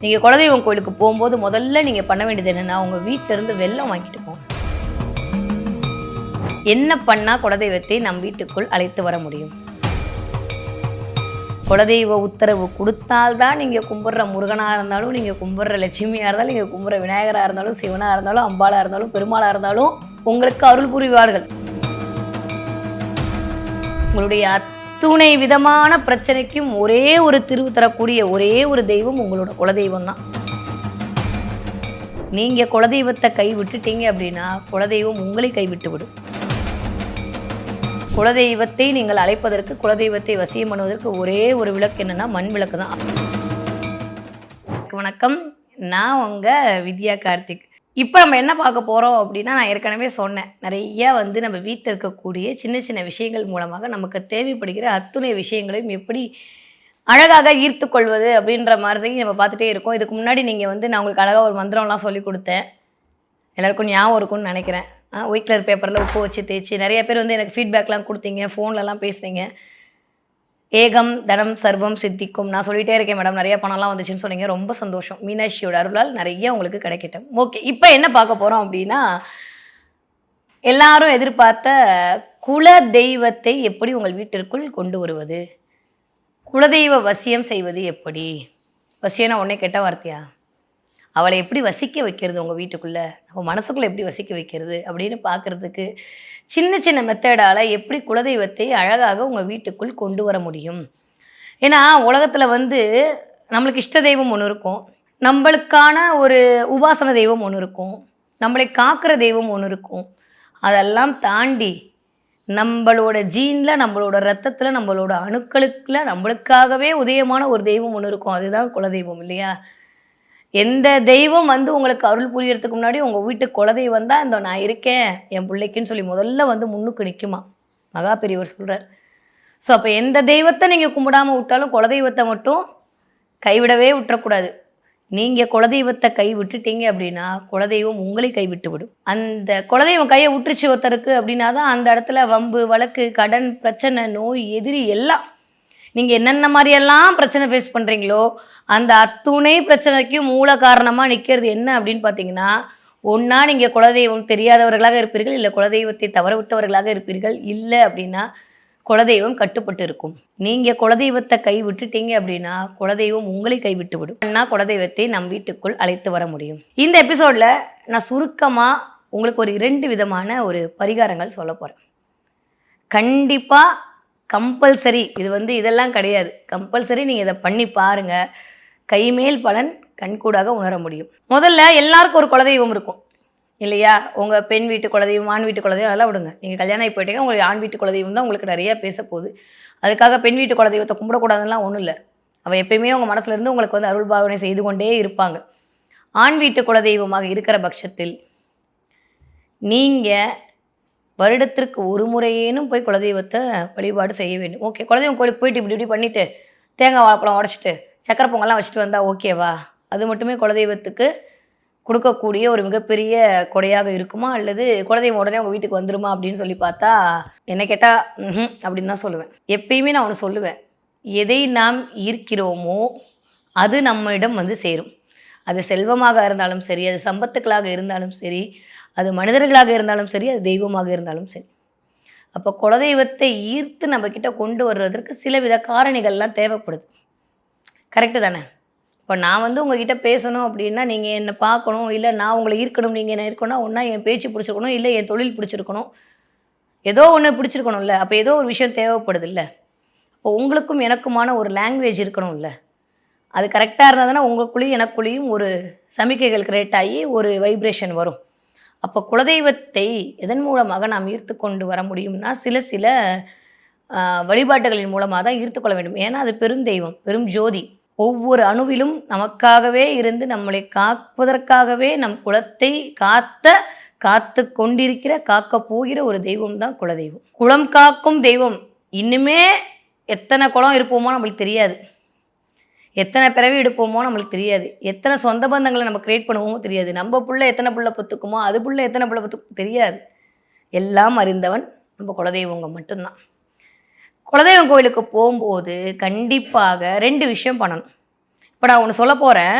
நீங்கள் குலதெய்வம் கோயிலுக்கு போகும்போது முதல்ல நீங்கள் பண்ண வேண்டியது என்னென்னா, உங்கள் வீட்டிலேருந்து வெல்லம் வாங்கிட்டு போங்க. என்ன பண்ணால் குலதெய்வத்தை நம் வீட்டுக்குள் அழைத்து வர முடியும்? குலதெய்வ உத்தரவு கொடுத்தால்தான் நீங்கள் கும்பிட்ற முருகனாக இருந்தாலும், நீங்கள் கும்பிட்ற லட்சுமியாக இருந்தாலும், நீங்கள் கும்பிட்ற விநாயகராக இருந்தாலும், சிவனாக இருந்தாலும், அம்பாளாக இருந்தாலும், பெருமாளாக இருந்தாலும் உங்களுக்கு அருள் புரிவார்கள். உங்களுடைய அத்துணை விதமான பிரச்சனைக்கும் ஒரே ஒரு தீர்வு தரக்கூடிய ஒரே ஒரு தெய்வம் உங்களோட குலதெய்வம் தான். நீங்கள் குலதெய்வத்தை கை விட்டுட்டீங்க அப்படின்னா குலதெய்வம் உங்களை கைவிட்டு விடும். குலதெய்வத்தை நீங்கள் அழைப்பதற்கு, குலதெய்வத்தை வசியம் பண்ணுவதற்கு ஒரே ஒரு விளக்கு என்னன்னா, மண் விளக்கு தான். வணக்கம், நான் உங்கள் வித்யா கார்த்திக். இப்போ நம்ம என்ன பார்க்க போகிறோம் அப்படின்னா, நான் ஏற்கனவே சொன்னேன், நிறையா நம்ம வீட்டில் இருக்கக்கூடிய சின்ன சின்ன விஷயங்கள் மூலமாக நமக்கு தேவைப்படுகிற அத்துணை விஷயங்களையும் எப்படி அழகாக ஈர்த்து கொள்வது அப்படின்ற மாதிரி நம்ம பார்த்துட்டே இருக்கோம். இதுக்கு முன்னாடி நீங்கள் நான் உங்களுக்கு அழகாக ஒரு மந்திரம்லாம் சொல்லி கொடுத்தேன். எல்லாருக்கும் ஞாபகம் இருக்கும்னு நினைக்கிறேன். ஒயிட் கலர் பேப்பரில் உப்பு வச்சு தேய்ச்சி நிறைய பேர் எனக்கு ஃபீட்பேக்லாம் கொடுத்தீங்க, ஃபோன்லலாம் பேசுனீங்க. ஏகம் தனம் சர்வம் சித்திக்கும். நான் சொல்லிகிட்டே இருக்கேன் மேடம், நிறைய பணம்லாம் வந்துச்சுன்னு சொன்னீங்க. ரொம்ப சந்தோஷம். மீனாட்சியோட அருளால் நிறைய உங்களுக்கு கிடைக்கட்டும். ஓகே, இப்போ என்ன பார்க்க போகிறோம் அப்படின்னா, எல்லாரும் எதிர்பார்த்த குல தெய்வத்தை எப்படி உங்கள் வீட்டிற்குள் கொண்டு வருவது, குலதெய்வ வசியம் செய்வது எப்படி? வசியம்னா உடனே கெட்ட வார்த்தையா? அவளை எப்படி வசிக்க வைக்கிறது, உங்கள் வீட்டுக்குள்ளே நம்ம மனசுக்குள்ளே எப்படி வசிக்க வைக்கிறது அப்படின்னு பார்க்குறதுக்கு சின்ன சின்ன மெத்தடால் எப்படி குலதெய்வத்தை அழகாக உங்கள் வீட்டுக்குள் கொண்டு வர முடியும். ஏன்னா உலகத்தில் நம்மளுக்கு இஷ்ட தெய்வம் ஒன்று இருக்கும், நம்மளுக்கான ஒரு உபாசன தெய்வம் ஒன்று இருக்கும், நம்மளை காக்கிற தெய்வம் ஒன்று இருக்கும். அதெல்லாம் தாண்டி நம்மளோட ஜீனில், நம்மளோட ரத்தத்தில், நம்மளோட அணுக்களுக்குள்ள நம்மளுக்காகவே உதயமான ஒரு தெய்வம் ஒன்று இருக்கும். அதுதான் குலதெய்வம் இல்லையா? எந்த தெய்வம் உங்களுக்கு அருள் புரியறதுக்கு முன்னாடி உங்கள் வீட்டுக்கு குலதெய்வம் தான் இந்த நான் இருக்கேன் என் பிள்ளைக்குன்னு சொல்லி முதல்ல முன்னுக்கு நிற்குமா. மகா பெரியவர் சொல்கிறார். ஸோ அப்போ எந்த தெய்வத்தை நீங்கள் கும்பிடாமல் விட்டாலும் குலதெய்வத்தை மட்டும் கைவிடவே விட்டுறக்கூடாது. நீங்கள் குலதெய்வத்தை கை விட்டுட்டீங்க அப்படின்னா குலதெய்வம் உங்களை கைவிட்டு விடும். அந்த குலதெய்வம் கையை விட்டுருச்சு ஒருத்தருக்கு அப்படின்னா தான் அந்த இடத்துல வம்பு வழக்கு, கடன் பிரச்சனை, நோய், எதிரி எல்லாம் நீங்கள் என்னென்ன மாதிரியெல்லாம் பிரச்சனை ஃபேஸ் பண்ணுறீங்களோ அந்த அத்துணை பிரச்சனைக்கும் மூல காரணமாக நிற்கிறது என்ன அப்படின்னு பார்த்தீங்கன்னா, ஒன்றா நீங்கள் குலதெய்வம் தெரியாதவர்களாக இருப்பீர்கள், இல்லை குலதெய்வத்தை தவற விட்டவர்களாக இருப்பீர்கள், இல்லை அப்படின்னா குலதெய்வம் கட்டுப்பட்டு இருக்கும். நீங்கள் குலதெய்வத்தை கை விட்டுட்டீங்க அப்படின்னா குலதெய்வம் உங்களை கைவிட்டு விடும். ஆனால் குலதெய்வத்தை நம் வீட்டுக்குள் அழைத்து வர முடியும். இந்த எபிசோடில் நான் சுருக்கமாக உங்களுக்கு ஒரு 2 விதமான ஒரு பரிகாரங்கள் சொல்ல போகிறேன். கண்டிப்பாக கம்பல்சரி இது இதெல்லாம் கிடையாது, கம்பல்சரி நீங்கள் இதை பண்ணி பாருங்கள். கைமேல் பலன் கண்கூடாக உணர முடியும். முதல்ல எல்லாருக்கும் ஒரு குலதெய்வம் இருக்கும் இல்லையா? உங்கள் பெண் வீட்டு குலதெய்வம், ஆண் வீட்டு குலதெய்வம் அதெல்லாம் விடுங்க. நீங்கள் கல்யாணம் ஆகி போயிட்டீங்கன்னா உங்களுக்கு ஆண் வீட்டு குலதெய்வம் தான் உங்களுக்கு நிறையா பேச போகுது. அதுக்காக பெண் வீட்டு குலதெய்வத்தை கும்பிடக்கூடாதுலாம் ஒன்றும் இல்லை. அவள் எப்பயுமே உங்கள் மனசுலேருந்து உங்களுக்கு அருள் பாவனை செய்து கொண்டே இருப்பாங்க. ஆண் வீட்டு குலதெய்வமாக இருக்கிற பட்சத்தில் நீங்கள் வருடத்திற்கு ஒரு முறையேனும் போய் குலதெய்வத்தை வழிபாடு செய்ய வேண்டும். ஓகே, குலதெய்வம் கோயிலுக்கு போயிட்டு இப்படி பண்ணிவிட்டு தேங்காய் வாழைப்பழம் உடச்சிட்டு சக்கரை பொங்கல்லாம் வச்சுட்டு வந்தால் ஓகேவா? அது மட்டுமே குலதெய்வத்துக்கு கொடுக்கக்கூடிய ஒரு மிகப்பெரிய கொடையாக இருக்குமா, அல்லது குலதெய்வம் உடனே உங்கள் வீட்டுக்கு வந்துருமா அப்படின்னு சொல்லி பார்த்தா என்ன கேட்டால் அப்படின்னு தான் சொல்லுவேன். எப்பயுமே நான் ஒன்று சொல்லுவேன், எதை நாம் ஈர்க்கிறோமோ அது நம்மளிடம் சேரும். அது செல்வமாக இருந்தாலும் சரி, அது சம்பத்துக்களாக இருந்தாலும் சரி, அது மனிதர்களாக இருந்தாலும் சரி, அது தெய்வமாக இருந்தாலும் சரி. அப்போ குலதெய்வத்தை ஈர்த்து நம்மக்கிட்ட கொண்டு வர்றதற்கு சில வித காரணிகள்லாம் தேவைப்படுது. கரெக்டு தானே? இப்போ நான் உங்ககிட்ட பேசணும் அப்படின்னா நீங்கள் என்னை பார்க்கணும், இல்லை நான் உங்களை ஈர்க்கணும், நீங்கள் என்ன இருக்கணும்னா ஒன்றா என் பேச்சு பிடிச்சிருக்கணும், இல்லை என் தொழில் பிடிச்சிருக்கணும், ஏதோ ஒன்று பிடிச்சிருக்கணும்ல. அப்போ ஏதோ ஒரு விஷயம் தேவைப்படுது இல்லை? அப்போ உங்களுக்கும் எனக்குமான ஒரு லாங்குவேஜ் இருக்கணும்ல. அது கரெக்டாக இருந்தால் தானே உங்களுக்குள்ளேயும் எனக்குள்ளேயும் ஒரு சமிக்கைகள் கிரியேட் ஆகி ஒரு வைப்ரேஷன் வரும். அப்போ குலதெய்வத்தை எதன் மூலமாக நாம் ஈர்த்து கொண்டு வர முடியும்னா சில வழிபாட்டுகளின் மூலமாக தான் ஈர்த்து கொள்ள வேண்டும். ஏன்னா அது பெருந்தெய்வம், பெரும் ஜோதி. ஒவ்வொரு அணுவிலும் நமக்காகவே இருந்து நம்மளை காப்பதற்காகவே நம் குலத்தை காத்து கொண்டிருக்கிற, காக்க போகிற ஒரு தெய்வம் தான் குலதெய்வம். குலம் காக்கும் தெய்வம். இன்னுமே எத்தனை குலம் இருப்போமோ நம்மளுக்கு தெரியாது, எத்தனை பிறவி எடுப்போமோ நம்மளுக்கு தெரியாது, எத்தனை சொந்த பந்தங்களை நம்ம கிரியேட் பண்ணுவோமோ தெரியாது, நம்ம புள்ள எத்தனை புள்ள பத்துக்குமோ அது புள்ள எத்தனை புள்ள பத்துக்கும் தெரியாது. எல்லாம் அறிந்தவன் நம்ம குலதெய்வங்க மட்டும்தான். குலதெய்வம் கோயிலுக்கு போகும்போது கண்டிப்பாக 2 விஷயம் பண்ணணும். இப்போ நான் ஒன்று சொல்ல போகிறேன்,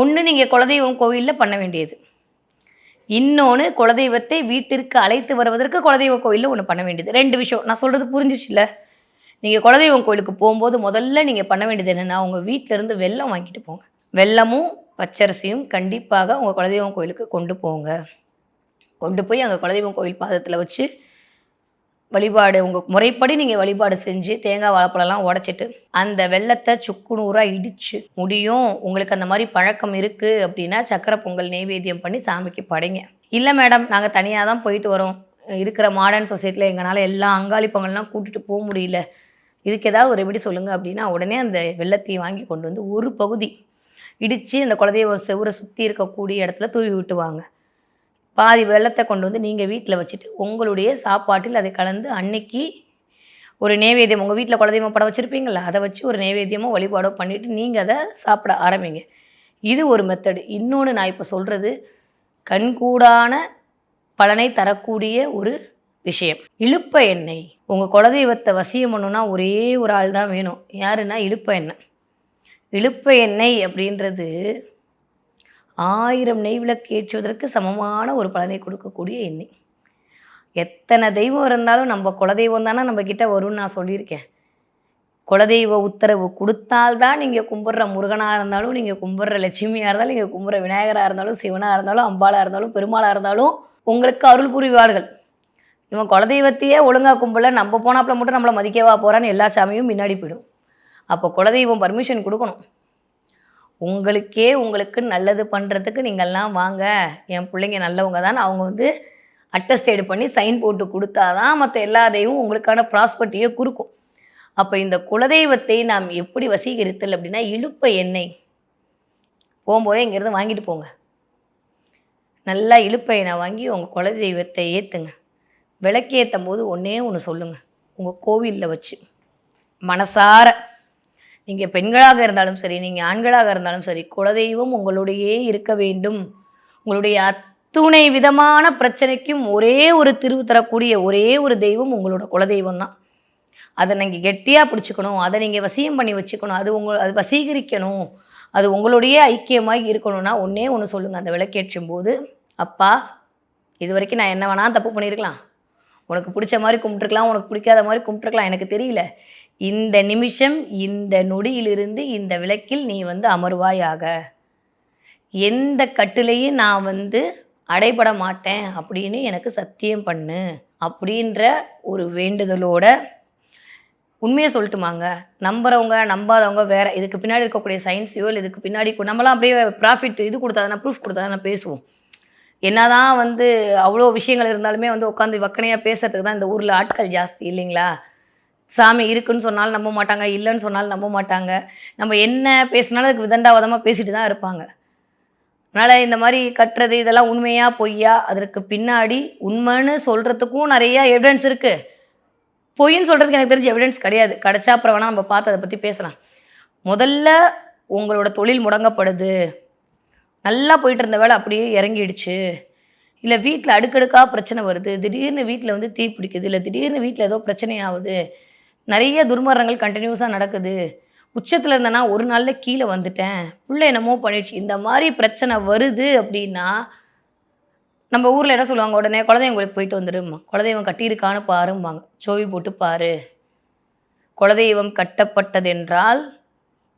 ஒன்று நீங்கள் குலதெய்வம் கோவிலில் பண்ண வேண்டியது, இன்னொன்று குலதெய்வத்தை வீட்டிற்கு அழைத்து வருவதற்கு குலதெய்வ கோவிலில் ஒன்று பண்ண வேண்டியது. 2 விஷயம். நான் சொல்கிறது புரிஞ்சிச்சுல்ல? நீங்கள் குலதெய்வம் கோயிலுக்கு போகும்போது முதல்ல நீங்கள் பண்ண வேண்டியது என்னென்னா, உங்கள் வீட்டிலேருந்து வெல்லம் வாங்கிட்டு போங்க. வெல்லமும் பச்சரிசியும் கண்டிப்பாக உங்கள் குலதெய்வம் கோயிலுக்கு கொண்டு போங்க. கொண்டு போய் அங்கே குலதெய்வம் கோயில் பாதத்தில் வச்சு வழிபாடு, உங்கள் முறைப்படி நீங்கள் வழிபாடு செஞ்சு தேங்காய் வாழைப்பழம்லாம் உடச்சிட்டு அந்த வெல்லத்தை சுக்கு நூறாக இடித்து முடியும். உங்களுக்கு அந்த மாதிரி பழக்கம் இருக்குது அப்படின்னா சக்கரை பொங்கல் நெய்வேத்தியம் பண்ணி சாமிக்கு படைங்க. இல்லை மேடம், நாங்கள் தனியாக தான் போயிட்டு வரோம், இருக்கிற மாடர்ன் சொசைட்டியில் எங்களால் எல்லா அங்காளி பொங்கல்லாம் கூட்டிகிட்டு போக முடியல, இதுக்கு ஏதாவது ஒரு ரெமெடி சொல்லுங்கள் அப்படின்னா, உடனே அந்த வெல்லத்தையும் வாங்கி கொண்டு வந்து ஒரு பகுதி இடித்து அந்த குலதெய்வ செவுரை சுற்றி இருக்கக்கூடிய இடத்துல தூவி விட்டுவாங்க. பாதி வெல்லத்தை கொண்டு வந்து நீங்கள் வீட்டில் வச்சுட்டு உங்களுடைய சாப்பாட்டில் அதை கலந்து அன்னைக்கு ஒரு நைவேத்தியம், உங்கள் வீட்டில் குலதெய்வம் படம் வச்சுருப்பீங்களா, அதை வச்சு ஒரு நைவேத்தியமோ வழிபாடோ பண்ணிவிட்டு நீங்கள் அதை சாப்பிட ஆரம்பிங்க. இது ஒரு மெத்தடு. இன்னொன்று நான் இப்போ சொல்கிறது கண்கூடான பலனை தரக்கூடிய ஒரு விஷயம். இழுப்ப எண்ணெய். உங்கள் குலதெய்வத்தை வசியம் பண்ணணுன்னா ஒரே ஒரு ஆள் தான் வேணும். யாருன்னா இழுப்ப எண்ணெய். இழுப்ப எண்ணெய் அப்படின்றது 1000 நெய் விளக்கு ஏற்றுவதற்கு சமமான ஒரு பலனை கொடுக்கக்கூடிய எண்ணெய். எத்தனை தெய்வம் இருந்தாலும் நம்ம குலதெய்வம் தானே நம்மக்கிட்ட வரும்னு நான் சொல்லியிருக்கேன். குலதெய்வ உத்தரவு கொடுத்தால்தான் நீங்கள் கும்பிட்ற முருகனாக இருந்தாலும், நீங்கள் கும்பிட்ற லட்சுமியாக இருந்தாலும், நீங்கள் கும்பிட்ற விநாயகராக இருந்தாலும், சிவனாக இருந்தாலும், அம்பாளாக இருந்தாலும், பெருமாளாக இருந்தாலும் உங்களுக்கு அருள் புரிவார்கள். இவன் குலதெய்வத்தையே ஒழுங்காக கும்பல, நம்ம போனாப்பில் மட்டும் நம்மளை மதிக்கவா போகிறான்னு எல்லா சாமியும் முன்னாடி போயிடும். அப்போ குலதெய்வம் பர்மிஷன் கொடுக்கணும். உங்களுக்கு நல்லது பண்ணுறதுக்கு நீங்கள்லாம் வாங்க, என் பிள்ளைங்க நல்லவங்க தான் அவங்க அட்டஸ்டேடு பண்ணி சைன் போட்டு கொடுத்தாதான் மற்ற எல்லா தெய்வமும் உங்களுக்கான ப்ராஸ்பர்ட்டியை கொடுக்கும். அப்போ இந்த குலதெய்வத்தை நாம் எப்படி வசீகரித்தல் அப்படின்னா, இழுப்ப எண்ணெய் போகும்போதே இங்கேருந்து வாங்கிட்டு போங்க. நல்லா இழுப்ப எண்ணெய் வாங்கி உங்கள் குலதெய்வத்தை ஏற்றுங்க. விளக்கேற்றும் போது ஒன்று சொல்லுங்கள், உங்கள் கோவிலில் வச்சு மனசார. நீங்கள் பெண்களாக இருந்தாலும் சரி, நீங்கள் ஆண்களாக இருந்தாலும் சரி, குலதெய்வம் உங்களுடையே இருக்க வேண்டும். உங்களுடைய அத்துணை விதமான பிரச்சனைக்கும் ஒரே ஒரு தீர்வு தரக்கூடிய ஒரே ஒரு தெய்வம் உங்களோட குலதெய்வம் தான். அதை நீங்கள் கெட்டியாக பிடிச்சிக்கணும், அதை நீங்கள் வசியம் பண்ணி வச்சுக்கணும், அது வசீகரிக்கணும், அது உங்களுடைய ஐக்கியமாக இருக்கணும்னா ஒன்று சொல்லுங்கள். அந்த விளக்கேற்றும் போது, அப்பா, இது வரைக்கும் நான் என்ன வேணால் தப்பு பண்ணியிருக்கலாம், உனக்கு பிடிச்ச மாதிரி கும்பிட்டுருக்கலாம், உனக்கு பிடிக்காத மாதிரி கும்பிட்டுருக்கலாம், எனக்கு தெரியல. இந்த நிமிஷம் இந்த நொடியிலிருந்து இந்த விளக்கில் நீ அமர்வாயாக. எந்த கட்டிலையும் நான் அடைபட மாட்டேன் அப்படின்னு எனக்கு சத்தியம் பண்ணு அப்படின்ற ஒரு வேண்டுதலோட. உண்மையை சொல்லட்டுமாங்க, நம்புறவங்க நம்பாதவங்க வேறு. இதுக்கு பின்னாடி இருக்கக்கூடிய சயின்ஸையோ இல்லை இதுக்கு பின்னாடி நம்மளாம் அப்படியே ப்ராஃபிட் இது கொடுத்தாதானே, ப்ரூஃப் கொடுத்தாதானே பேசுவோம். என்னதான் அவ்வளோ விஷயங்கள் இருந்தாலுமே உட்காந்து வக்கனையாக பேசுறதுக்கு தான் இந்த ஊரில் ஆட்கள் ஜாஸ்தி இல்லைங்களா? சாமி இருக்குன்னு சொன்னாலும் நம்ப மாட்டாங்க, இல்லைன்னு சொன்னாலும் நம்ப மாட்டாங்க. நம்ம என்ன பேசினாலும் அதுக்கு விதண்டாவாதமாக பேசிட்டு தான் இருப்பாங்க. அதனால் இந்த மாதிரி கட்டுறது இதெல்லாம் உண்மையா பொய்யா, அதற்கு பின்னாடி உண்மைன்னு சொல்கிறதுக்கும் நிறையா எவிடன்ஸ் இருக்குது. பொய்ன்னு சொல்கிறதுக்கு எனக்கு தெரிஞ்ச எவிடன்ஸ் கிடையாது. கிடச்சா அப்புறம் வேணால் நம்ம பார்த்து அதை பற்றி பேசலாம். முதல்ல உங்களோட தொழில் முடங்கப்படுது, நல்லா போயிட்டு இருந்த வேலை அப்படியே இறங்கிடுச்சு, இல்லை வீட்டில் அடுக்கடுக்காக பிரச்சனை வருது, திடீர்னு வீட்டில் தீ பிடிக்குது, இல்லை திடீர்னு வீட்டில் ஏதோ பிரச்சனை ஆகுது, நிறைய துர்மரணங்கள் கண்டினியூஸாக நடக்குது, உச்சத்தில் இருந்தேன்னா ஒரு நாளில் கீழே வந்துட்டேன், பிள்ளை என்னமோ பண்ணிடுச்சு, இந்த மாதிரி பிரச்சனை வருது அப்படின்னா நம்ம ஊரில் என்ன சொல்லுவாங்க, உடனே குலதெய்வம் கோயிலுக்கு போயிட்டு வந்துடுமா, குலதெய்வம் கட்டியிருக்கான்னு பாரும்பாங்க. சோவி போட்டு பாரு. குலதெய்வம் கட்டப்பட்டதென்றால்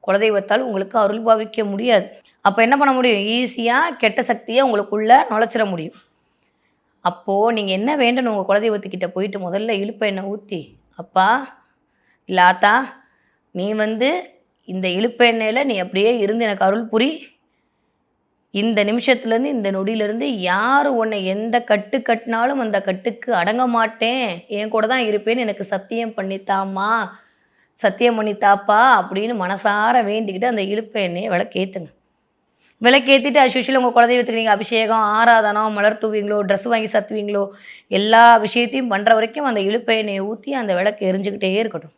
குலதெய்வத்தால் உங்களுக்கு அருள் பாவிக்க முடியாது. அப்போ என்ன பண்ண முடியும், ஈஸியாக கெட்ட சக்தியை உங்களுக்குள்ளே நுழைச்சிட முடியும். அப்போது நீங்கள் என்ன வேண்டணும், உங்கள் குலதெய்வத்துக்கிட்ட போயிட்டு முதல்ல இழுப்ப எண்ணெய் ஊற்றி, அப்பா இல்லை ஆத்தா, நீ இந்த இழுப்ப எண்ணெயில் நீ அப்படியே இருந்து எனக்கு அருள் புரி. இந்த நிமிஷத்துலேருந்து இந்த நொடியிலேருந்து யார் உன்னை எந்த கட்டு கட்டினாலும் அந்த கட்டுக்கு அடங்க மாட்டேன், என் கூட தான் இருப்பேன்னு எனக்கு சத்தியம் பண்ணித்தாம்மா, சத்தியம் பண்ணித்தாப்பா அப்படின்னு மனசார வேண்டிக்கிட்டு அந்த இழுப்ப எண்ணெயை விளக்கேற்றுங்க. விளக்கேற்றிட்டு அஸ்யூஷுவல் உங்கள் குலதெய்வத்துக்கு நீங்கள் அபிஷேகம், ஆராதனம், மலர் தூவீங்களோ, ட்ரெஸ் வாங்கி சத்துவீங்களோ, எல்லா விஷயத்தையும் பண்ணுற வரைக்கும் அந்த இழுப்ப எண்ணெயை ஊற்றி அந்த விளக்கு எரிஞ்சுக்கிட்டே இருக்கட்டும்.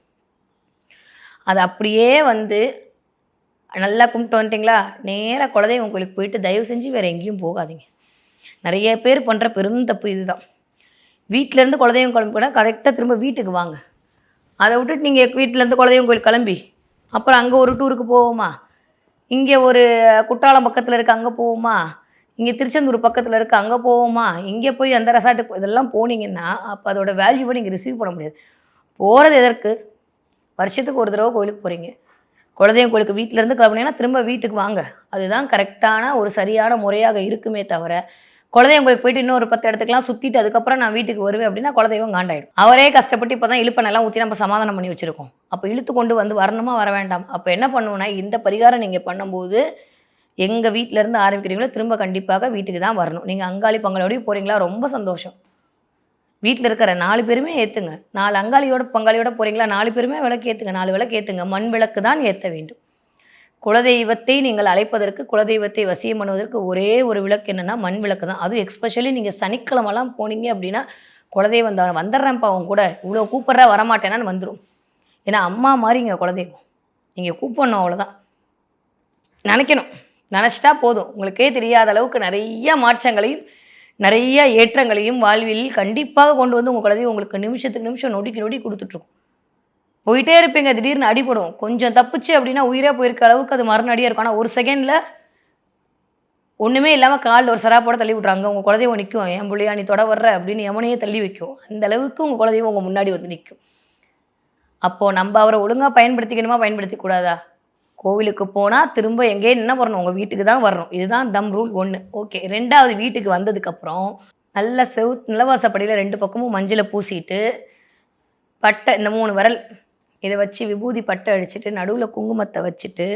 அது அப்படியே நல்லா கும்பிட்டு வந்துட்டிங்களா, நேராக குலதெய்வம் கோயிலுக்கு போயிட்டு தயவு செஞ்சு வேறு எங்கேயும் போகாதீங்க. நிறைய பேர் பண்ணுற பெருந்தப்பு இதுதான். வீட்டிலேருந்து குலதெய்வம் கோயிலுக்கு போனால் கரெக்டாக திரும்ப வீட்டுக்கு வாங்க. அதை விட்டுட்டு நீங்கள் வீட்டிலேருந்து குலதெய்வம் கோயில் கிளம்பி அப்புறம் அங்கே ஒரு டூருக்கு போவோமா, இங்கே ஒரு குற்றாலம் பக்கத்தில் இருக்க அங்கே போவோமா, இங்கே திருச்செந்தூர் பக்கத்தில் இருக்க அங்கே போவோமா, இங்கே போய் அந்த ரெசார்ட்டுக்கு இதெல்லாம் போனீங்கன்னா அப்போ அதோட வேல்யூவை நீங்கள் ரிசீவ் பண்ண முடியாது. போகிறது எதற்கு? வருஷத்துக்கு ஒரு தடவை கோயிலுக்கு போகிறீங்க. குலதெய்வம் கோயிலுக்கு வீட்டிலேருந்து கிளம்புனீங்கன்னா திரும்ப வீட்டுக்கு வாங்க. அதுதான் கரெக்டான ஒரு சரியான முறையாக இருக்குமே தவிர, குலதெய்வம் கோயிலுக்கு போயிட்டு இன்னொரு 10 இடத்துக்குலாம் சுற்றிட்டு அதுக்கப்புறம் நான் வீட்டுக்கு வருவேன் அப்படின்னா குலதெய்வம் காண்டாயிடும். அவரே கஷ்டப்பட்டு இப்போ தான் இழுப்பெண்ணெல்லாம் ஊற்றி நம்ம சமாதானம் பண்ணி வச்சுருக்கோம். அப்போ இழுத்து கொண்டு வந்து வரணுமா வர வேண்டாம்? அப்போ என்ன பண்ணுவோன்னா, இந்த பரிகாரம் நீங்கள் பண்ணும்போது எங்கள் வீட்டிலேருந்து ஆரம்பிக்கிறீங்களோ திரும்ப கண்டிப்பாக வீட்டுக்கு தான் வரணும். நீங்கள் அங்காளி பங்காளியோடய போகிறீங்களா, ரொம்ப சந்தோஷம். வீட்டில் இருக்கிற 4 பேருமே ஏற்றுங்க. 4 அங்காளியோட பங்காளியோட போகிறீங்களா, 4 பேருமே விளக்கு ஏற்றுங்க. 4 விளக்கு ஏற்றுங்க. மண் விளக்கு தான் ஏற்ற வேண்டும். குலதெய்வத்தை நீங்கள் அழைப்பதற்கு, குலதெய்வத்தை வசியம் பண்ணுவதற்கு ஒரே ஒரு விளக்கு என்னென்னா மண் விளக்கு தான். அதுவும் எக்ஸ்பெஷலி நீங்கள் சனிக்கிழமெல்லாம் போனீங்க அப்படின்னா, குலதெய்வம் தான் வந்துடுறேன்ப்பா அவங்க கூட, இவ்வளோ கூப்பிட்றா வரமாட்டேனான்னு வந்துடும். ஏன்னா அம்மா மாதிரிங்க குலதெய்வம். நீங்கள் கூப்பிடணும், அவ்வளோதான். நினைக்கணும். நினச்சிட்டா போதும். உங்களுக்கே தெரியாத அளவுக்கு நிறைய மாற்றங்களையும் நிறைய ஏற்றங்களையும் வாழ்வில் கண்டிப்பாக கொண்டு வந்து உங்கள் குலதெய்வம் உங்களுக்கு நிமிஷத்துக்கு நிமிஷம் நொடிக்கு நொடி கொடுத்துட்ருக்கும். போயிட்டே இருப்பீங்க, திடீர்னு அடிபடும். கொஞ்சம் தப்புச்சு அப்படின்னா உயிரே போயிருக்க அளவுக்கு அது மறுநடியாக இருக்கும். ஆனால் ஒரு செகண்டில் ஒன்றுமே இல்லாமல் காலில் ஒரு சராப்போட தள்ளி விட்றாங்க. உங்கள் குலதெய்வம் நிற்கும். என் பிள்ளையா நீ தொட வர்ற அப்படின்னு எமனையே தள்ளி வைக்கும். அந்த அளவுக்கு உங்கள் குலதெய்வம் உங்கள் முன்னாடி வந்து நிற்கும். அப்போது நம்ம அவரை ஒழுங்காக பயன்படுத்திக்கணுமா, பயன்படுத்திக்கூடாதா? கோவிலுக்கு போனால் திரும்ப எங்கேயே என்ன வரணும், உங்கள் வீட்டுக்கு தான் வரணும். இதுதான் தம் ரூல் 1. ஓகே. 2வது வீட்டுக்கு வந்ததுக்கப்புறம் நல்ல நிலவாசப்படியில் 2 பக்கமும் மஞ்சளை பூசிட்டு, பட்டை இந்த 3 விரல் இதை வச்சு விபூதி பட்டை அடிச்சுட்டு, நடுவில் குங்குமத்தை வச்சுட்டு,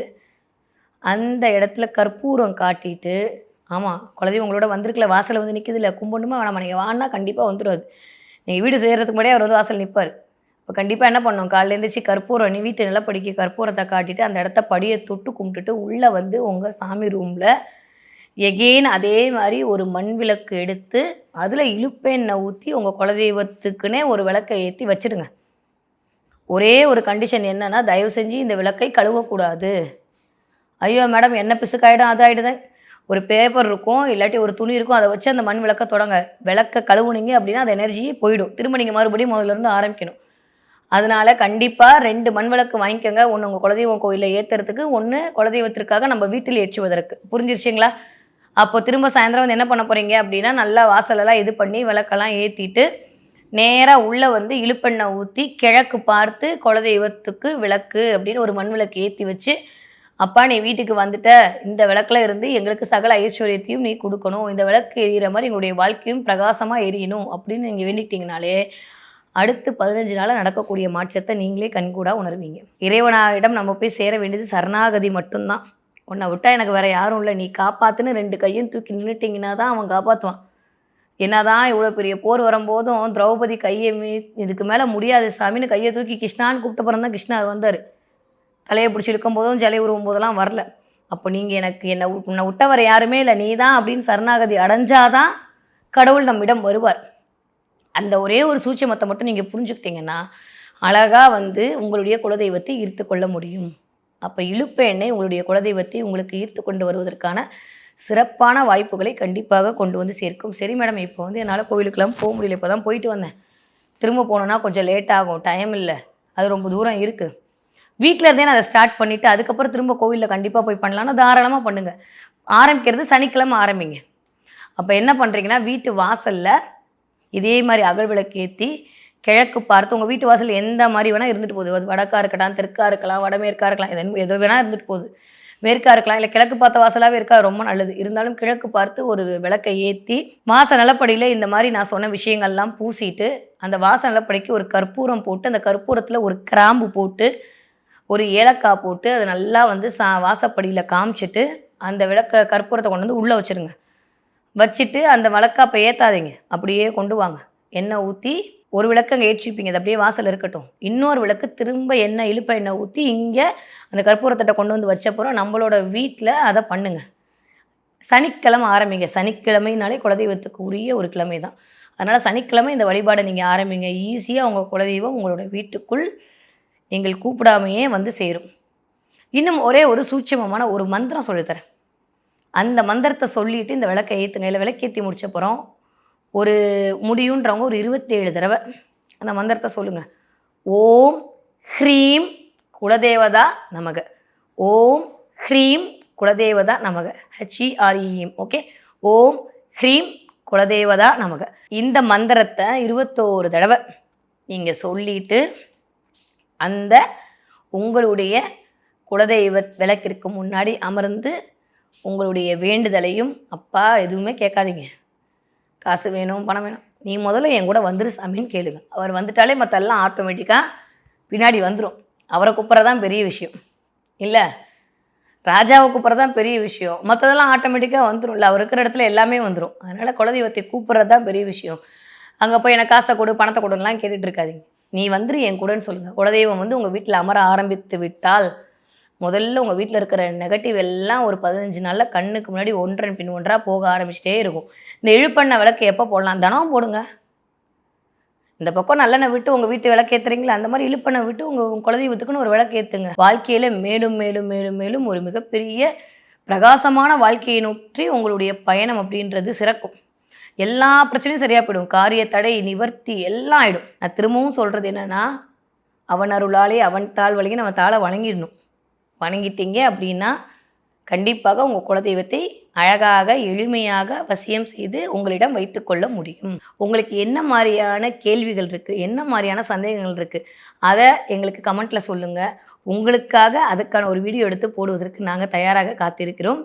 அந்த இடத்துல கற்பூரம் காட்டிட்டு, ஆமாம் குலதெய்வம் உங்களோட வந்திருக்கல, வாசலில் வந்து நிற்கிது இல்லை, கும்பிடணுமா வேணாமா, நீங்கள் வாங்கினா கண்டிப்பாக வந்துடும். அது நீங்கள் வீடு செய்கிறதுக்கு முன்னாடியே அவர் வந்து வாசல் நிற்பார். இப்போ கண்டிப்பாக என்ன பண்ணணும், காலையில் எழுந்திரிச்சி கற்பூரம் நீ வீட்டு நிலப்படிக்கு கற்பூரத்தை காட்டிட்டு அந்த இடத்த படியை தொட்டு கும்பிட்டுட்டு உள்ளே வந்து உங்கள் சாமி ரூமில் எகெயின் அதே மாதிரி ஒரு மண் விளக்கு எடுத்து அதில் இழுப்பெண்ணெய் ஊற்றி உங்கள் குலதெய்வத்துக்குன்னே ஒரு விளக்கை ஏற்றி வச்சுடுங்க. ஒரே ஒரு கண்டிஷன் என்னென்னா, தயவு செஞ்சு இந்த விளக்கை கழுவக்கூடாது. ஐயோ மேடம் என்ன பிசுக்காயிடும் அது ஆகிடுதேன். ஒரு பேப்பர் இருக்கும், இல்லாட்டி ஒரு துணி இருக்கும், அதை வச்சு அந்த மண் விளக்கை தொடங்க. விளக்கை கழுவுனீங்க அப்படின்னா அந்த எனர்ஜியே போயிடும். திரும்ப நீங்கள் மறுபடியும் முதல்லேருந்து ஆரம்பிக்கணும். அதனால் கண்டிப்பாக 2 மண் விளக்கு வாங்கிக்கோங்க. ஒன்று உங்கள் குலதெய்வம் கோயிலில் ஏற்றுறதுக்கு, ஒன்று குலதெய்வத்திற்காக நம்ம வீட்டில் ஏற்றுவதற்கு. புரிஞ்சிருச்சிங்களா? அப்போ திரும்ப சாயந்தரம் வந்து என்ன பண்ண போகிறீங்க அப்படின்னா, நல்லா வாசலெல்லாம் இது பண்ணி விளக்கெல்லாம் ஏற்றிட்டு நேராக உள்ளே வந்து இழுப்பெண்ணெய் ஊற்றி கிழக்கு பார்த்து குலதெய்வத்துக்கு விளக்கு அப்படின்னு ஒரு மண் விளக்கு ஏற்றி வச்சு, அப்பா நீ வீட்டுக்கு வந்துட்ட, இந்த விளக்கில் இருந்து எங்களுக்கு சகல ஐஸ்வர்யத்தையும் நீ கொடுக்கணும், இந்த விளக்கு எரியிற மாதிரி எங்களுடைய வாழ்க்கையும் பிரகாசமாக எரியணும் அப்படின்னு நீங்கள் வேண்டிக்கிட்டிங்கனாலே அடுத்து 15 நாளில் நடக்கக்கூடிய மாற்றத்தை நீங்களே கண்கூடாக உணர்வீங்க. இறைவனாரிடம் நம்ம போய் சேர வேண்டியது சரணாகதி மட்டும்தான். உன்னை விட்டால் எனக்கு வேறு யாரும் இல்லை, நீ காப்பாற்றுன்னு 2 கையும் தூக்கி நின்றுட்டிங்கன்னா தான் அவன் காப்பாற்றுவான். என்னதான் இவ்வளோ பெரிய போர் வரும்போதும் திரௌபதி கையை இதுக்கு மேலே முடியாது சாமின்னு கையை தூக்கி கிருஷ்ணான்னு கூப்பிட்ட பிறந்தான் கிருஷ்ணர் வந்தார். தலையை பிடிச்சி இருக்கும் போதும் ஜலை உருவும் போதெல்லாம் வரல. அப்போ நீங்கள் எனக்கு உன்னை விட்டவர் யாருமே இல்லை, நீ தான் அப்படின்னு சரணாகதி அடைஞ்சாதான் கடவுள் நம்மிடம் வருவார். அந்த ஒரே ஒரு சூட்சமத்தை மட்டும் நீங்கள் புரிஞ்சுக்கிட்டீங்கன்னா அழகாக வந்து உங்களுடைய குலதெய்வத்தை ஈர்த்து கொள்ள முடியும். அப்போ இழுப்பெண்ணெய் உங்களுடைய குலதெய்வத்தை உங்களுக்கு ஈர்த்து கொண்டு வருவதற்கான சிறப்பான வாய்ப்புகளை கண்டிப்பாக கொண்டு வந்து சேர்க்கும். சரி மேடம், இப்போ வந்து என்னால் கோவிலுக்கெல்லாம் போக முடியல, இப்போ தான் போயிட்டு வந்தேன், திரும்ப போனோன்னா கொஞ்சம் லேட் ஆகும், டைம் இல்லை, அது ரொம்ப தூரம் இருக்குது, வீட்டில் இருந்தே நான் அதை ஸ்டார்ட் பண்ணிவிட்டு அதுக்கப்புறம் திரும்ப கோவிலில் கண்டிப்பாக போய் பண்ணலான்னா தாராளமாக பண்ணுங்கள். ஆரம்பிக்கிறது சனிக்கிழமை ஆரம்பிங்க. அப்போ என்ன பண்ணுறீங்கன்னா, வீட்டு வாசலில் இதே மாதிரி அகல் விளக்கு ஏற்றி கிழக்கு பார்த்து, உங்கள் வீட்டு வாசல் எந்த மாதிரி வேணால் இருந்துட்டு போகுது, அது வடக்காக இருக்கட்டும், தெற்காக இருக்கலாம், வடமேற்காக இருக்கலாம், எது வேணால் இருந்துட்டு போகுது, மேற்காக இருக்கலாம், இல்லை கிழக்கு பார்த்த வாசலாகவே இருக்கா ரொம்ப நல்லது. இருந்தாலும் கிழக்கு பார்த்து ஒரு விளக்கை ஏற்றி வாச நிலப்படியில் இந்த மாதிரி நான் சொன்ன விஷயங்கள்லாம் பூசிட்டு அந்த வாச நிலப்படிக்கு ஒரு கற்பூரம் போட்டு, அந்த கற்பூரத்தில் ஒரு கிராம்பு போட்டு ஒரு ஏலக்காய் போட்டு அதை நல்லா வந்து வாசப்படியில் காமிச்சிட்டு அந்த கற்பூரத்தை கொண்டு வந்து உள்ளே வச்சுருங்க. வச்சுட்டு அந்த விளக்காப்பை ஏற்றாதீங்க, அப்படியே கொண்டு வாங்க. எண்ணெய் ஊற்றி ஒரு விளக்கு அங்கே ஏற்றிப்பீங்க, அது அப்படியே வாசல் இருக்கட்டும். இன்னொரு விளக்கு திரும்ப இழுப்ப எண்ணெய் ஊற்றி இங்கே அந்த கற்பூரத்தட்டை கொண்டு வந்து வச்சப்பறம் நம்மளோட வீட்டில் அதை பண்ணுங்க. சனிக்கிழமை ஆரம்பிங்க. சனிக்கிழமைனாலே குலதெய்வத்துக்கு உரிய ஒரு கிழமை தான். அதனால் சனிக்கிழமை இந்த வழிபாடை நீங்கள் ஆரம்பிங்க. ஈஸியாக உங்கள் குலதெய்வம் உங்களோட வீட்டுக்குள் நீங்கள் கூப்பிடாமையே வந்து சேரும். இன்னும் ஒரே ஒரு சூட்சமமான ஒரு மந்திரம் சொல்லித்தரேன். அந்த மந்திரத்தை சொல்லிவிட்டு இந்த விளக்கை ஏற்றுங்க. இல்லை விளக்கேற்றி முடிச்சப்பறம் ஒரு முடியுன்றவங்க ஒரு 27 தடவை அந்த மந்திரத்தை சொல்லுங்கள். ஓம் ஹ்ரீம் குலதேவதா நமக, ஓம் ஹ்ரீம் குலதேவதா நமக, HEREM. ஓகே, ஓம் ஹ்ரீம் குலதேவதா நமக. இந்த மந்திரத்தை 21 தடவை நீங்கள் சொல்லிட்டு அந்த உங்களுடைய குலதெய்வ விளக்கிற்கு முன்னாடி அமர்ந்து உங்களுடைய வேண்டுதலையும், அப்பா எதுவுமே கேட்காதீங்க, காசு வேணும் பணம் வேணும், நீ முதல்ல என் கூட வந்துரு சாமின்னு கேளுங்க. அவர் வந்துட்டாலே மற்றெல்லாம் ஆட்டோமேட்டிக்காக பின்னாடி வந்துடும். அவரை கூப்பிட்றதான் பெரிய விஷயம் இல்லை, ராஜாவை கூப்பிட்றதான் பெரிய விஷயம், மற்றதெல்லாம் ஆட்டோமேட்டிக்காக வந்துடும் இல்லை, அவர் இருக்கிற இடத்துல எல்லாமே வந்துடும். அதனால் குலதெய்வத்தை கூப்பிட்றது தான் பெரிய விஷயம். அங்கே போய் எனக்கு காசை கொடு பணத்தை கொடுலாம் கேட்டுட்டு இருக்காதீங்க. நீ வந்துரு என் கூடன்னு சொல்லுங்கள். குலதெய்வம் வந்து உங்கள் வீட்டில் அமர ஆரம்பித்து விட்டால் முதல்ல உங்கள் வீட்டில் இருக்கிற நெகட்டிவ் எல்லாம் ஒரு 15 நாளில் கண்ணுக்கு முன்னாடி ஒன்றன் பின் ஒன்றாக போக ஆரம்பிச்சிட்டே இருக்கும். இந்த இழுப்பெண்ணெய் விளக்கு எப்போ போடலாம்? தினம் போடுங்க. இந்த பக்கம் நல்லெண்ணெய் விட்டு உங்கள் வீட்டு விளக்கு ஏற்றுறீங்களா, அந்த மாதிரி இழுப்பெண்ணெய் விட்டு உங்கள் குலதெய்வத்துக்குன்னு ஒரு விளக்கு ஏற்றுங்க. வாழ்க்கையில் மேலும் மேலும் மேலும் மேலும் ஒரு மிகப்பெரிய பிரகாசமான வாழ்க்கையை நோக்கி உங்களுடைய பயணம் அப்படின்றது சிறக்கும். எல்லா பிரச்சனையும் சரியாக போயிடும். காரிய தடை நிவர்த்தி எல்லாம் ஆகிடும். நான் திரும்பவும் சொல்கிறது என்னென்னா, அவன் அருளாலே அவன் தாழ் வழங்கி நம்ம தாழ வணங்கிடணும். வணங்கிட்டீங்க அப்படின்னா கண்டிப்பாக உங்கள் குலதெய்வத்தை அழகாக எளிமையாக வசியம் செய்து உங்களிடம் வைத்துக்கொள்ள முடியும். உங்களுக்கு என்ன மாதிரியான கேள்விகள் இருக்குது, என்ன மாதிரியான சந்தேகங்கள் இருக்குது, அதை எங்களுக்கு கமெண்ட்டில் சொல்லுங்கள். உங்களுக்காக அதுக்கான ஒரு வீடியோ எடுத்து போடுவதற்கு நாங்கள் தயாராக காத்திருக்கிறோம்.